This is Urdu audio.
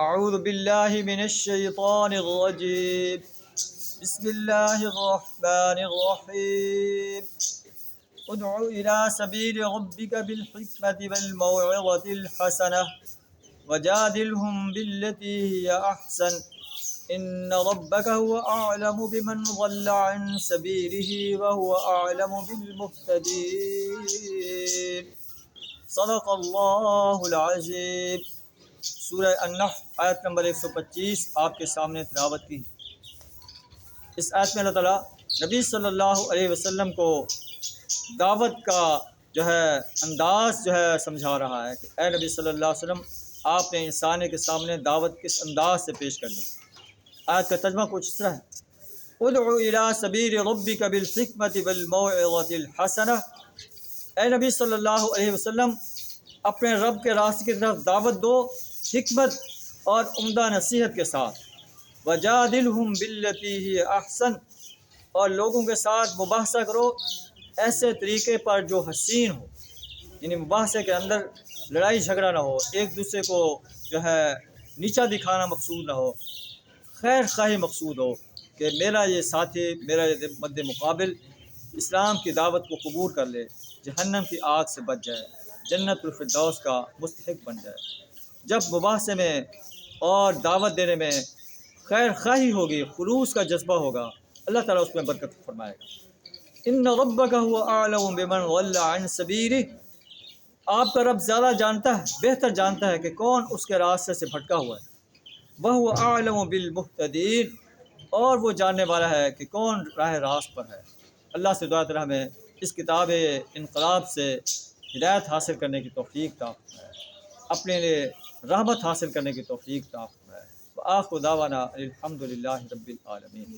اعوذ باللہ من الشیطان الرجیم بسم اللہ الرحمن الرحیم ادع الى سبیل ربک بالحکمت والموعظۃ الحسنہ وجادلهم بالتي هي احسن ان ربک هو اعلم بمن ضل عن سبیلہ وهو اعلم بالمہتدین صدق اللہ العظیم۔ سورہ النحل آیت نمبر 125 آپ کے سامنے تلاوت کی۔ اس آیت میں اللہ تعالیٰ نبی صلی اللہ علیہ وسلم کو دعوت کا انداز سمجھا رہا ہے کہ اے نبی صلی اللہ علیہ وسلم، آپ نے انسان کے سامنے دعوت کس انداز سے پیش کرنی۔ آیت کا ترجمہ کچھ اس طرح ہے: ادع الی سبیل ربک بالحکمت والموعظۃ الحسنہ۔ اے نبی صلی اللہ علیہ وسلم، اپنے رب کے راستے کی طرف دعوت دو حکمت اور عمدہ نصیحت کے ساتھ۔ وجادلہم باللتی ہی احسن، اور لوگوں کے ساتھ مباحثہ کرو ایسے طریقے پر جو حسین ہو، یعنی مباحثے کے اندر لڑائی جھگڑا نہ ہو، ایک دوسرے کو نیچا دکھانا مقصود نہ ہو، خیر خواہی مقصود ہو کہ میرا یہ ساتھی، میرا یہ مد مقابل اسلام کی دعوت کو قبول کر لے، جہنم کی آگ سے بچ جائے، جنت الفردوس کا مستحق بن جائے۔ جب مباحثے میں اور دعوت دینے میں خیر خواہی ہوگی، خلوص کا جذبہ ہوگا، اللہ تعالیٰ اس میں برکت فرمائے گا۔ ان ربک هو اعلم بمن ضل عن سبیلہ، آپ کا رب زیادہ جانتا ہے، بہتر جانتا ہے کہ کون اس کے راستے سے بھٹکا ہوا ہے۔ وهو اعلم بالمہتدین، اور وہ جاننے والا ہے کہ کون راہ راست پر ہے۔ اللہ سے دعا تعالیٰ ہمیں اس کتاب انقلاب سے ہدایت حاصل کرنے کی توفیق عطا فرمائے، اپنے لیے رحمت حاصل کرنے کی توفیق عطا فرمائے۔ وآخر دعوانا الحمد للہ رب العالمین۔